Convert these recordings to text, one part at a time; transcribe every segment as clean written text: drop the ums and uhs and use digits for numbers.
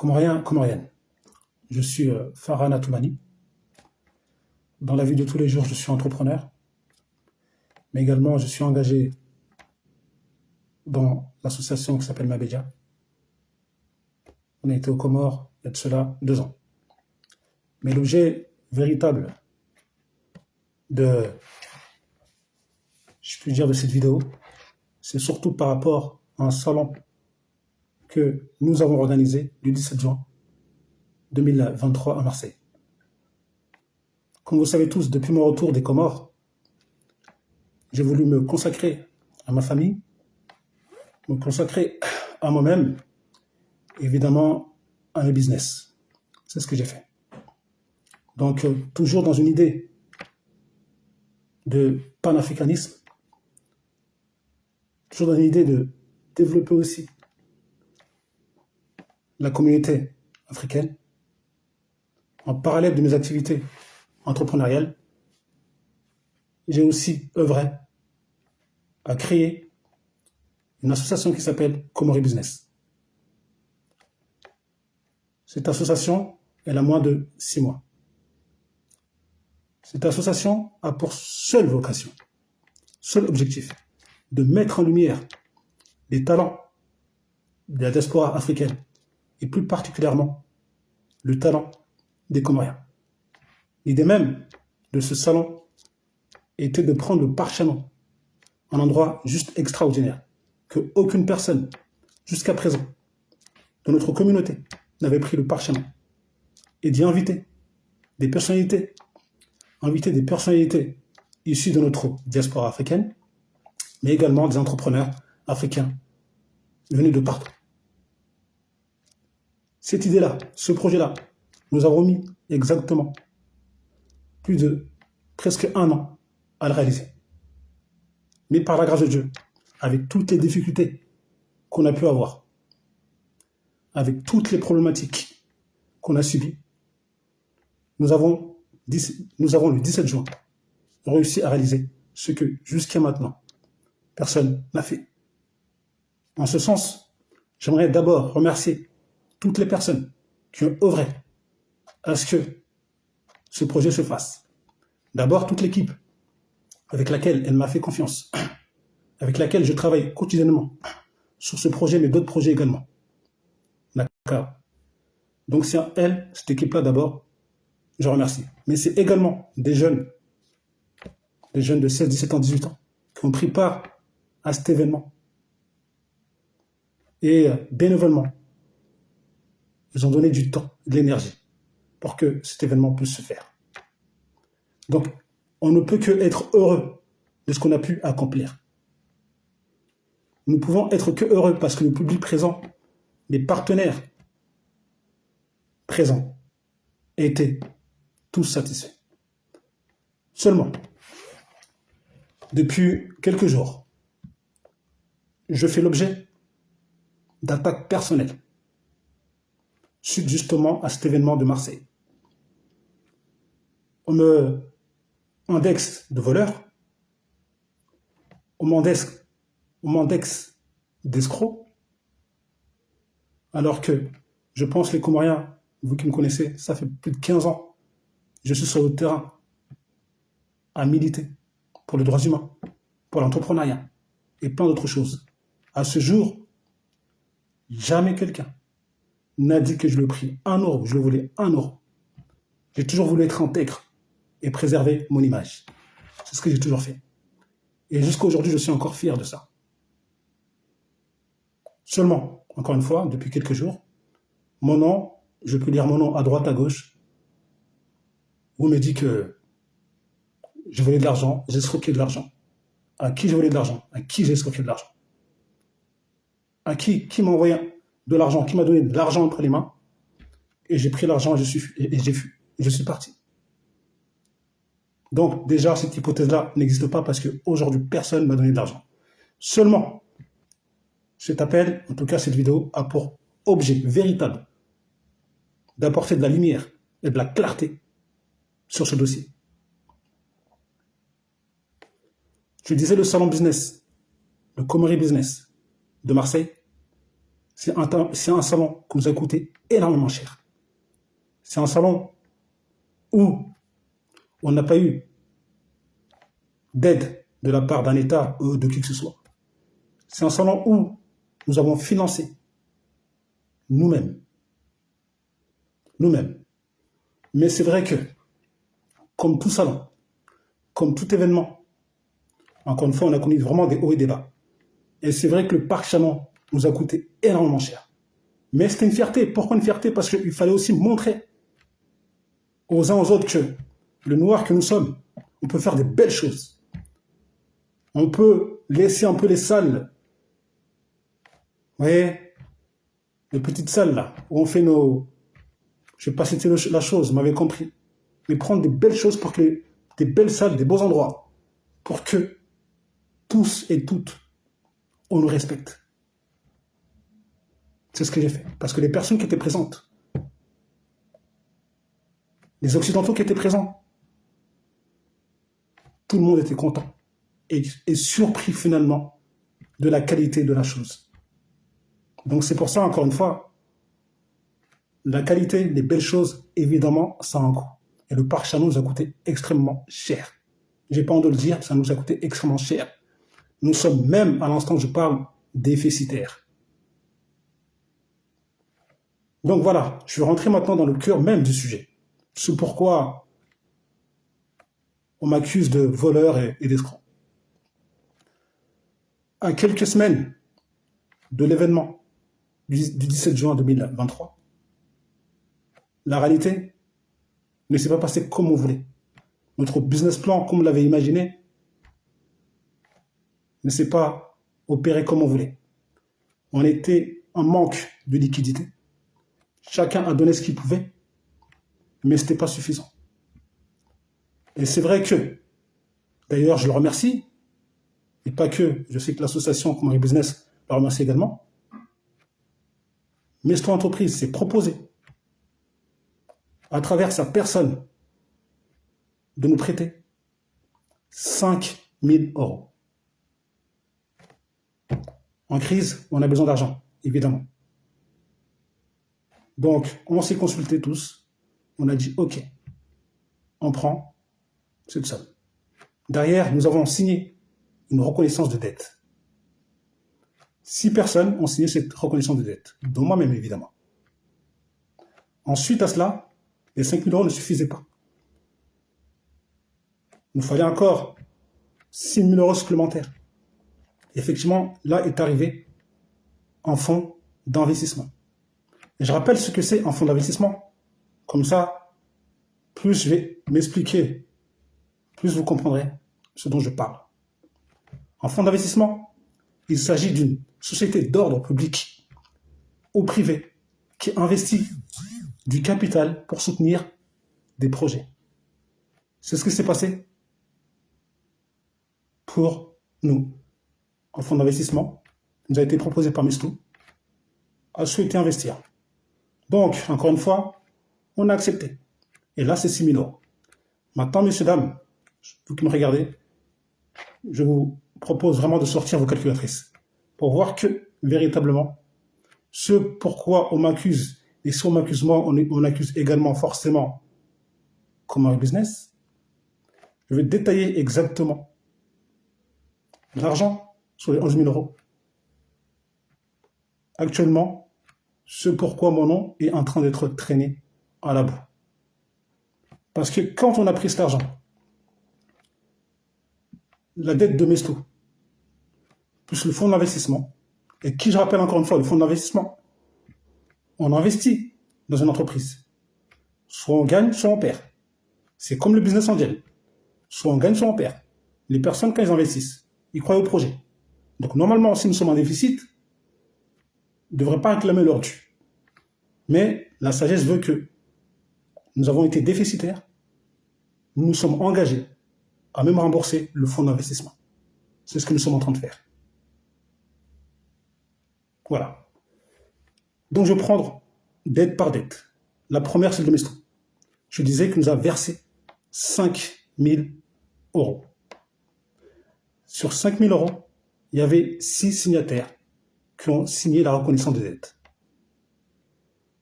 Comorien, Comorienne. Je suis Farhan Atoumani. Dans la vie de tous les jours, je suis entrepreneur, mais également je suis engagé dans l'association qui s'appelle Mabédia. On a été aux Comores il y a de cela 2 ans. Mais l'objet véritable de, je puis dire, de cette vidéo, c'est surtout par rapport à un salon que nous avons organisé le 17 juin 2023 à Marseille. Comme vous le savez tous, depuis mon retour des Comores, j'ai voulu me consacrer à ma famille, me consacrer à moi-même, évidemment à mes business. C'est ce que j'ai fait. Donc, toujours dans une idée de panafricanisme, toujours dans une idée de développer aussi la communauté africaine, en parallèle de mes activités entrepreneuriales, j'ai aussi œuvré à créer une association qui s'appelle Comori Business. Cette association, elle a moins de 6 mois. Cette association a pour seule vocation, seul objectif, de mettre en lumière les talents de la diaspora africaine et plus particulièrement le talent des Comoriens. L'idée même de ce salon était de prendre le parchemin, un endroit juste extraordinaire, que aucune personne, jusqu'à présent, de notre communauté, n'avait pris le parchemin, et d'y inviter des personnalités, issues de notre diaspora africaine, mais également des entrepreneurs africains venus de partout. Cette idée-là, ce projet-là, nous avons mis exactement plus de presque 1 an à le réaliser. Mais par la grâce de Dieu, avec toutes les difficultés qu'on a pu avoir, avec toutes les problématiques qu'on a subies, nous avons le 17 juin réussi à réaliser ce que jusqu'à maintenant, personne n'a fait. En ce sens, j'aimerais d'abord remercier toutes les personnes qui ont œuvré à ce que ce projet se fasse. D'abord, toute l'équipe avec laquelle elle m'a fait confiance, avec laquelle je travaille quotidiennement sur ce projet, mais d'autres projets également. D'accord. Donc c'est à elle, cette équipe-là d'abord, je remercie. Mais c'est également des jeunes de 16, 17 ans, 18 ans, qui ont pris part à cet événement. Et bénévolement, ils ont donné du temps, de l'énergie, pour que cet événement puisse se faire. Donc, on ne peut que être heureux de ce qu'on a pu accomplir. Nous pouvons être que heureux parce que le public présent, les partenaires présents, étaient tous satisfaits. Seulement, depuis quelques jours, je fais l'objet d'attaques personnelles suite justement à cet événement de Marseille. On me indexe de voleur, on m'indexe d'escroc, alors que je pense les Comoriens, vous qui me connaissez, ça fait plus de 15 ans, je suis sur le terrain à militer pour les droits humains, pour l'entrepreneuriat et plein d'autres choses. À ce jour, jamais quelqu'un n'a dit que je le prie 1 euro, je le voulais 1 euro. J'ai toujours voulu être intègre et préserver mon image. C'est ce que j'ai toujours fait. Et jusqu'à aujourd'hui, je suis encore fier de ça. Seulement, encore une fois, depuis quelques jours, mon nom, je peux lire mon nom à droite, à gauche, où on me dit que je volais de l'argent, j'ai escroqué de l'argent. À qui je volais de l'argent? À qui j'ai escroqué de l'argent? À qui m'a envoyé de l'argent, qui m'a donné de l'argent entre les mains, et j'ai pris l'argent et je suis parti. Donc déjà, cette hypothèse-là n'existe pas parce qu'aujourd'hui, personne ne m'a donné de l'argent. Seulement, cet appel, en tout cas cette vidéo, a pour objet véritable d'apporter de la lumière et de la clarté sur ce dossier. Je disais le salon business, le Comori Business de Marseille, C'est un salon qui nous a coûté énormément cher. C'est un salon où on n'a pas eu d'aide de la part d'un État ou de qui que ce soit. C'est un salon où nous avons financé nous-mêmes. Nous-mêmes. Mais c'est vrai que, comme tout salon, comme tout événement, encore une fois, on a connu vraiment des hauts et des bas. Et c'est vrai que le parc Chanon nous a coûté énormément cher. Mais c'était une fierté. Pourquoi une fierté? Parce qu'il fallait aussi montrer aux uns aux autres que le noir que nous sommes, on peut faire des belles choses. On peut laisser un peu les salles. Vous voyez, les petites salles là, où on fait nos... Je ne vais pas citer la chose, vous m'avez compris. Mais prendre des belles choses pour que... Des belles salles, des beaux endroits. Pour que tous et toutes, on nous respecte. C'est ce que j'ai fait. Parce que les personnes qui étaient présentes, les Occidentaux qui étaient présents, tout le monde était content et surpris finalement de la qualité de la chose. Donc c'est pour ça, encore une fois, la qualité, les belles choses, évidemment, ça a un coût. Et le parc Chanon nous a coûté extrêmement cher. J'ai pas honte de le dire, ça nous a coûté extrêmement cher. Nous sommes même, à l'instant où je parle, déficitaires. Donc voilà, je vais rentrer maintenant dans le cœur même du sujet. C'est pourquoi on m'accuse de voleur et d'escroc. À quelques semaines de l'événement du 17 juin 2023, la réalité ne s'est pas passée comme on voulait. Notre business plan, comme on l'avait imaginé, ne s'est pas opéré comme on voulait. On était en manque de liquidité. Chacun a donné ce qu'il pouvait, mais ce n'était pas suffisant. Et c'est vrai que, d'ailleurs, je le remercie, et pas que, je sais que l'association Kumari Business le remercie également, mais cette entreprise s'est proposée, à travers sa personne, de nous prêter 5 000 €. En crise, on a besoin d'argent, évidemment. Donc, on s'est consultés tous, on a dit, OK, on prend cette somme. Derrière, nous avons signé une reconnaissance de dette. 6 personnes ont signé cette reconnaissance de dette, dont moi-même, évidemment. Ensuite à cela, les 5 000 € ne suffisaient pas. Il nous fallait encore 6 000 € supplémentaires. Effectivement, là est arrivé un fonds d'investissement. Et je rappelle ce que c'est un fonds d'investissement. Comme ça, plus je vais m'expliquer, plus vous comprendrez ce dont je parle. Un fonds d'investissement, il s'agit d'une société d'ordre public ou privé qui investit du capital pour soutenir des projets. C'est ce qui s'est passé pour nous. Un fonds d'investissement nous a été proposé par Mistou, a souhaité investir. Donc, encore une fois, on a accepté. Et là, c'est 6 000 €. Maintenant, messieurs, dames, vous qui me regardez, je vous propose vraiment de sortir vos calculatrices pour voir que, véritablement, ce pourquoi on m'accuse, et si on m'accuse moi, on accuse également forcément Kumari Business, je vais détailler exactement l'argent sur les 11 000 €. Actuellement, ce pourquoi mon nom est en train d'être traîné à la boue. Parce que quand on a pris cet argent, la dette de Mestou, plus le fonds d'investissement, et qui, je rappelle encore une fois, le fonds d'investissement, on investit dans une entreprise. Soit on gagne, soit on perd. C'est comme le business angel. Soit on gagne, soit on perd. Les personnes, quand ils investissent, ils croient au projet. Donc normalement, si nous sommes en déficit, ils ne devraient pas réclamer leur dû. Mais la sagesse veut que nous avons été déficitaires, nous nous sommes engagés à même rembourser le fonds d'investissement. C'est ce que nous sommes en train de faire. Voilà. Donc je vais prendre dette par dette. La première, c'est le Mestou. Je disais qu'il nous a versé 5 000 €. Sur 5 000 €, il y avait 6 signataires qui ont signé la reconnaissance de dette.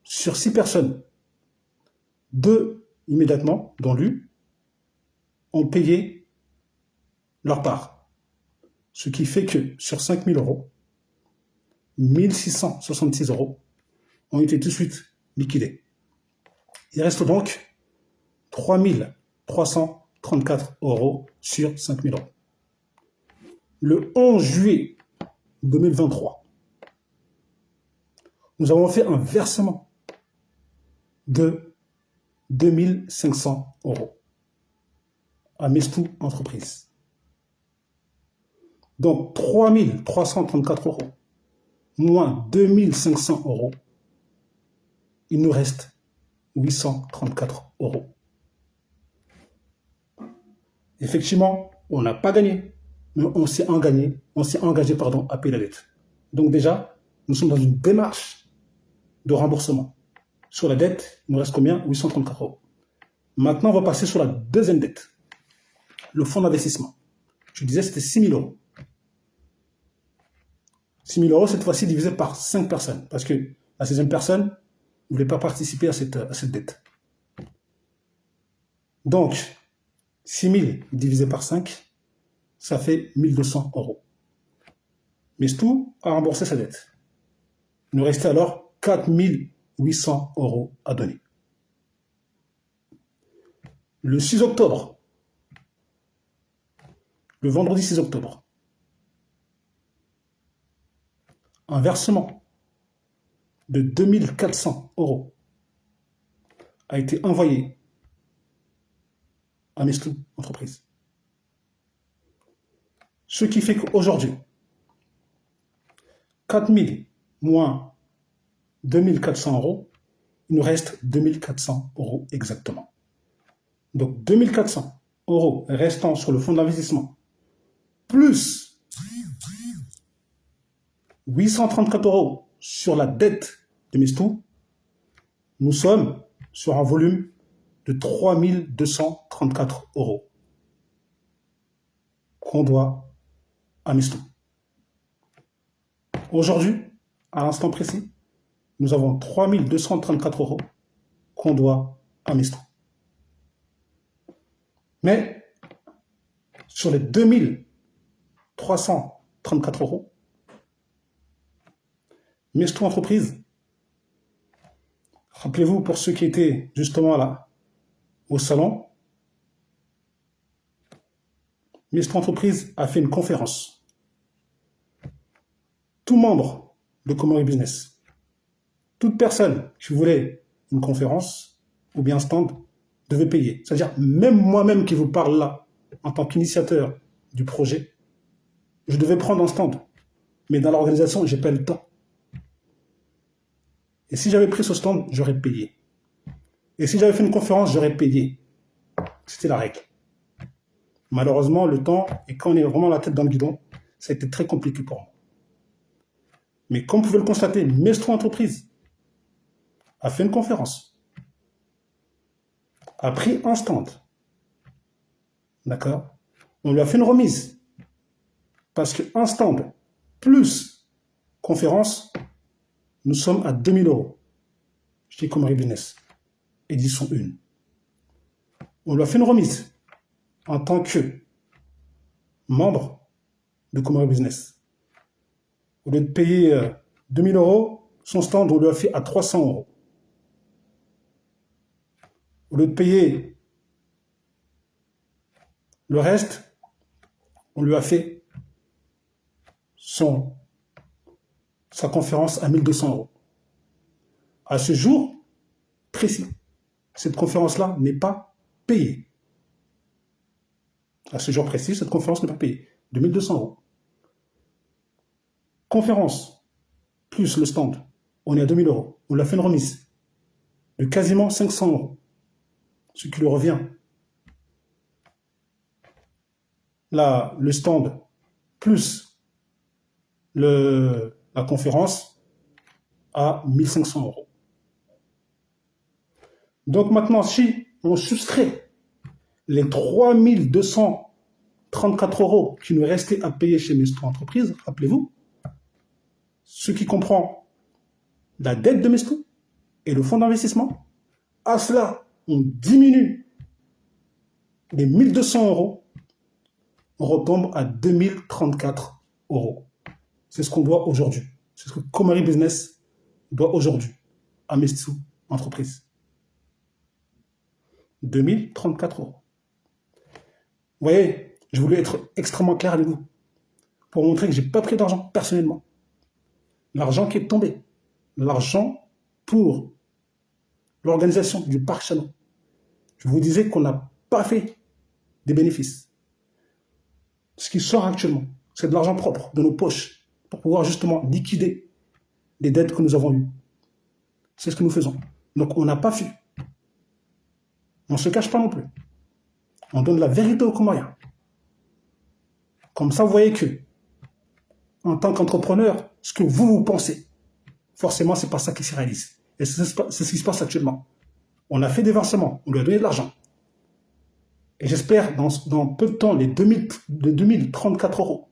Sur 6 personnes, 2 immédiatement, dont lui, ont payé leur part. Ce qui fait que sur 5 000 euros, 1 666 euros ont été tout de suite liquidés. Il reste donc 3 334 euros sur 5 000 euros. Le 11 juillet 2023, nous avons fait un versement de 2 500 euros à Mestou Entreprise. Donc 3 334 euros moins 2 500 euros, il nous reste 834 euros. Effectivement, on n'a pas gagné, mais on s'est engagé, à payer la dette. Donc déjà, nous sommes dans une démarche de remboursement. Sur la dette, il nous reste combien? 834 euros. Maintenant, on va passer sur la deuxième dette. Le fonds d'investissement. Je disais, c'était 6 000 euros. 6 000 euros, cette fois-ci, divisé par 5 personnes. Parce que la 6e personne ne voulait pas participer à cette dette. Donc, 6 000 divisé par 5, ça fait 1 200 euros. Mestou a remboursé sa dette. Il nous restait alors 4 800 euros à donner. Le 6 octobre, le vendredi 6 octobre, un versement de 2 400 euros a été envoyé à Mestou Entreprise. Ce qui fait qu'aujourd'hui, 4 000 moins 2 400 euros, il nous reste 2 400 euros exactement. Donc 2 400 euros restant sur le fonds d'investissement, plus 834 euros sur la dette de Mestou, nous sommes sur un volume de 3 234 euros qu'on doit à Mestou. Aujourd'hui, à l'instant précis, nous avons 3 234 euros qu'on doit à Mestou. Mais sur les 2 334 euros, Mestou Entreprise, rappelez-vous pour ceux qui étaient justement là au salon, Mestou Entreprise a fait une conférence. Tout membre de Comori Business, toute personne qui voulait une conférence ou bien un stand devait payer. C'est-à-dire, même moi-même qui vous parle là, en tant qu'initiateur du projet, je devais prendre un stand. Mais dans l'organisation, je n'ai pas le temps. Et si j'avais pris ce stand, j'aurais payé. Et si j'avais fait une conférence, j'aurais payé. C'était la règle. Malheureusement, le temps, et quand on est vraiment la tête dans le guidon, ça a été très compliqué pour moi. Mais comme vous pouvez le constater, Mestou Entreprise a fait une conférence, a pris un stand. D'accord? On lui a fait une remise. Parce qu'un stand plus conférence, nous sommes à 2 000 euros chez Comori Business, édition 1. On lui a fait une remise en tant que membre de Comori Business. Au lieu de payer 2 000 euros, son stand, on lui a fait à 300 euros. Au lieu de payer le reste, on lui a fait sa conférence à 1 200 euros. À ce jour précis, cette conférence-là n'est pas payée. À ce jour précis, cette conférence n'est pas payée. 2 200 euros. Conférence, plus le stand, on est à 2 000 euros. On lui a fait une remise de quasiment 500 euros. Ce qui lui revient. Là, le stand, plus la conférence, à 1 500 euros. Donc maintenant, si on soustrait les 3 234 euros qui nous restaient à payer chez Mestou Entreprise, rappelez-vous, ce qui comprend la dette de Mestou et le fonds d'investissement. À cela, on diminue les 1200 euros, on retombe à 2034 euros. C'est ce qu'on doit aujourd'hui. C'est ce que Komari Business doit aujourd'hui à Mestou Entreprise. 2034 euros. Vous voyez, je voulais être extrêmement clair avec vous pour montrer que je n'ai pas pris d'argent personnellement. L'argent qui est tombé, l'argent pour l'organisation du parc Chalon. Je vous disais qu'on n'a pas fait des bénéfices. Ce qui sort actuellement, c'est de l'argent propre de nos poches pour pouvoir justement liquider les dettes que nous avons eues. C'est ce que nous faisons. Donc on n'a pas fui. On ne se cache pas non plus. On donne la vérité aux Comoriens. Comme ça, vous voyez que, en tant qu'entrepreneur, ce que vous pensez, forcément, ce n'est pas ça qui se réalise. Et c'est ce qui se passe actuellement. On a fait des versements, on lui a donné de l'argent. Et j'espère, dans peu de temps, les 2034 euros,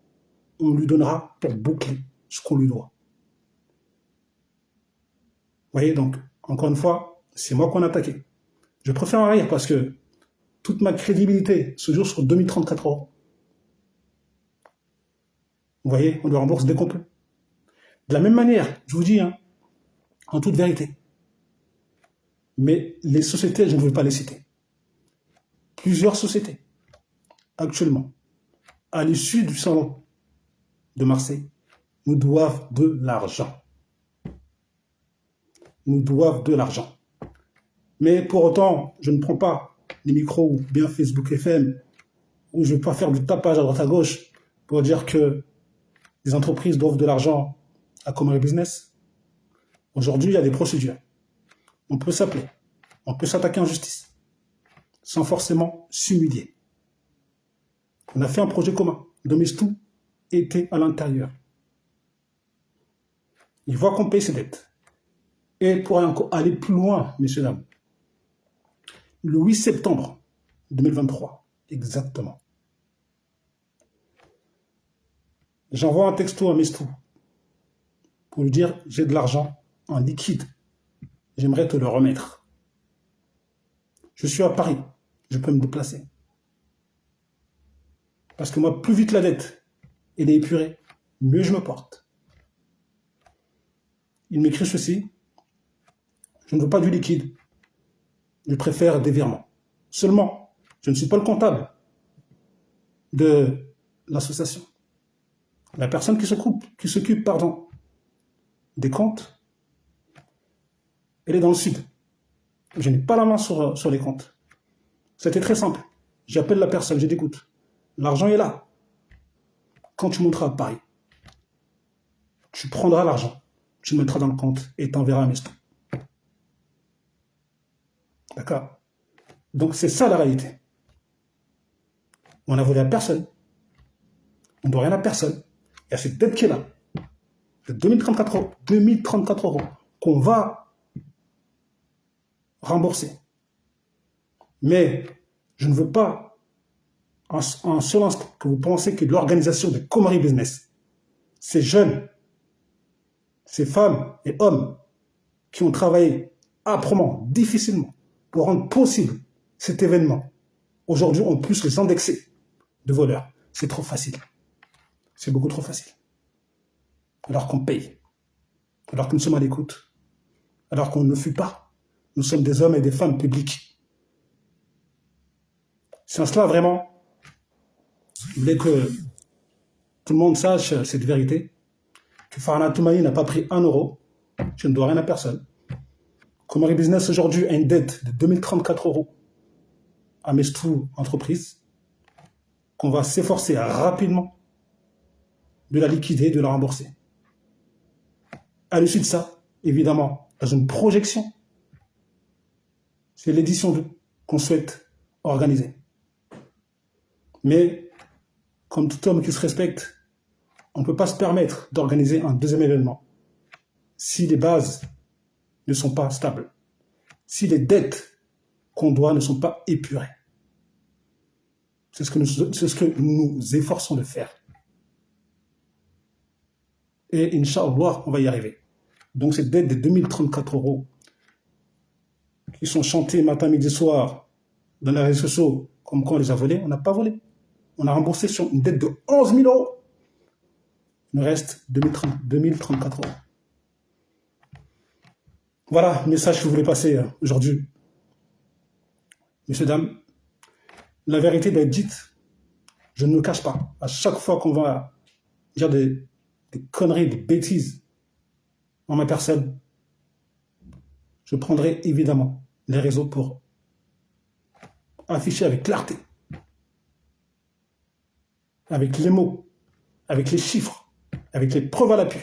on lui donnera pour boucler ce qu'on lui doit. Vous voyez, donc, encore une fois, c'est moi qu'on a attaqué. Je préfère en rire parce que toute ma crédibilité se joue sur 2034 euros. Vous voyez, on le rembourse dès qu'on peut. De la même manière, je vous dis, en toute vérité, mais les sociétés, je ne veux pas les citer. Plusieurs sociétés, actuellement, à l'issue du salon de Marseille, nous doivent de l'argent. Nous doivent de l'argent. Mais pour autant, je ne prends pas les micros ou bien Facebook FM, où je ne vais pas faire du tapage à droite à gauche pour dire que les entreprises doivent de l'argent à Komari Business. Aujourd'hui, il y a des procédures. On peut s'appeler, on peut s'attaquer en justice, sans forcément s'humilier. On a fait un projet commun. Mestou était à l'intérieur. Il voit qu'on paye ses dettes. Et pour aller plus loin, messieurs, dames, le 8 septembre 2023, exactement, j'envoie un texto à Mestou pour lui dire « J'ai de l'argent en liquide. J'aimerais te le remettre. Je suis à Paris. Je peux me déplacer. Parce que moi, plus vite la dette elle est épurée, mieux je me porte. » Il m'écrit ceci. Je ne veux pas du liquide. Je préfère des virements. Seulement, je ne suis pas le comptable de l'association. La personne qui s'occupe, des comptes, elle est dans le sud. Je n'ai pas la main sur les comptes. C'était très simple. J'appelle la personne, je dis écoute, l'argent est là. Quand tu monteras à Paris, tu prendras l'argent, tu le mettras dans le compte et t'enverras un Mestou. D'accord? Donc c'est ça la réalité. On n'a volé à personne. On ne doit rien à personne. Il y a cette dette qui est là. De 2034 euros qu'on va rembourser. Mais je ne veux pas, en seul instant, que vous pensez que l'organisation de Komari Business, ces jeunes, ces femmes et hommes qui ont travaillé âprement, difficilement, pour rendre possible cet événement, aujourd'hui on plus les indexer de voleurs. C'est trop facile. C'est beaucoup trop facile. Alors qu'on paye, alors que nous sommes à l'écoute, alors qu'on ne fuit pas. Nous sommes des hommes et des femmes publics. C'est en cela vraiment, je voulais que tout le monde sache cette vérité, que Farhana Toumani n'a pas pris 1 euro, je ne dois rien à personne. Komari Business aujourd'hui a une dette de 2034 euros à Mestou Entreprise, qu'on va s'efforcer rapidement de la liquider, de la rembourser. À l'issue de ça, évidemment, dans une projection, c'est l'édition 2 qu'on souhaite organiser. Mais, comme tout homme qui se respecte, on ne peut pas se permettre d'organiser un deuxième événement si les bases ne sont pas stables, si les dettes qu'on doit ne sont pas épurées. C'est ce que nous efforçons de faire. Et Inch'Allah, on va y arriver. Donc cette dette de 2034 € qui sont chantés matin, midi, soir dans les réseaux sociaux, comme quoi on les a volés, on n'a pas volé. On a remboursé sur une dette de 11 000 €. Il nous reste 2034 €. Voilà le message que je voulais passer aujourd'hui. Messieurs, dames, la vérité doit être dite. Je ne me cache pas. À chaque fois qu'on va dire des conneries, des bêtises en ma personne, je prendrai évidemment les réseaux pour afficher avec clarté, avec les mots, avec les chiffres, avec les preuves à l'appui,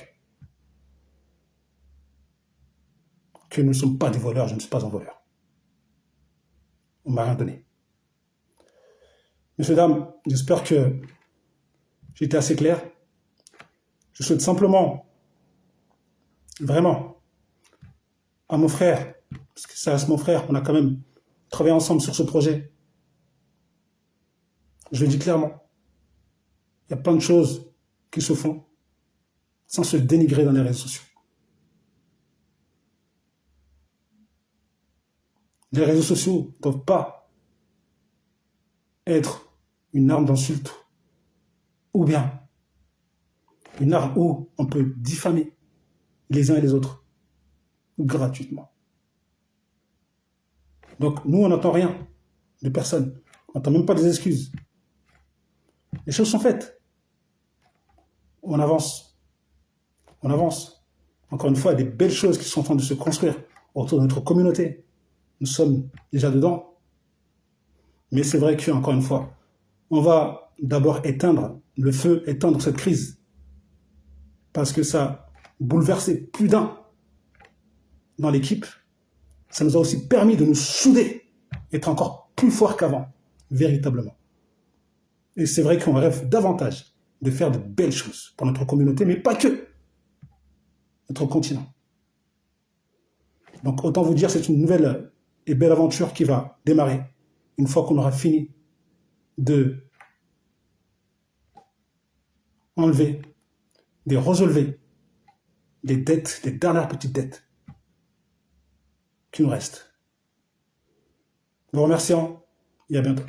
que nous ne sommes pas des voleurs, je ne suis pas un voleur. On ne m'a rien donné. Messieurs, dames, j'espère que j'ai été assez clair. Je souhaite simplement, vraiment, à mon frère, parce que ça reste mon frère, on a quand même travaillé ensemble sur ce projet. Je le dis clairement, il y a plein de choses qui se font sans se dénigrer dans les réseaux sociaux. Les réseaux sociaux ne doivent pas être une arme d'insulte ou bien une arme où on peut diffamer les uns et les autres gratuitement. Donc nous, on n'entend rien de personne. On n'entend même pas des excuses. Les choses sont faites. On avance. On avance. Encore une fois, il y a des belles choses qui sont en train de se construire autour de notre communauté. Nous sommes déjà dedans. Mais c'est vrai qu'encore une fois, on va d'abord éteindre le feu, éteindre cette crise. Parce que ça a bouleversé plus d'un dans l'équipe. Ça nous a aussi permis de nous souder, être encore plus forts qu'avant, véritablement. Et c'est vrai qu'on rêve davantage de faire de belles choses pour notre communauté, mais pas que notre continent. Donc autant vous dire, c'est une nouvelle et belle aventure qui va démarrer une fois qu'on aura fini de enlever, de relever les dettes, les dernières petites dettes qui nous restent. Vous remercions et à bientôt.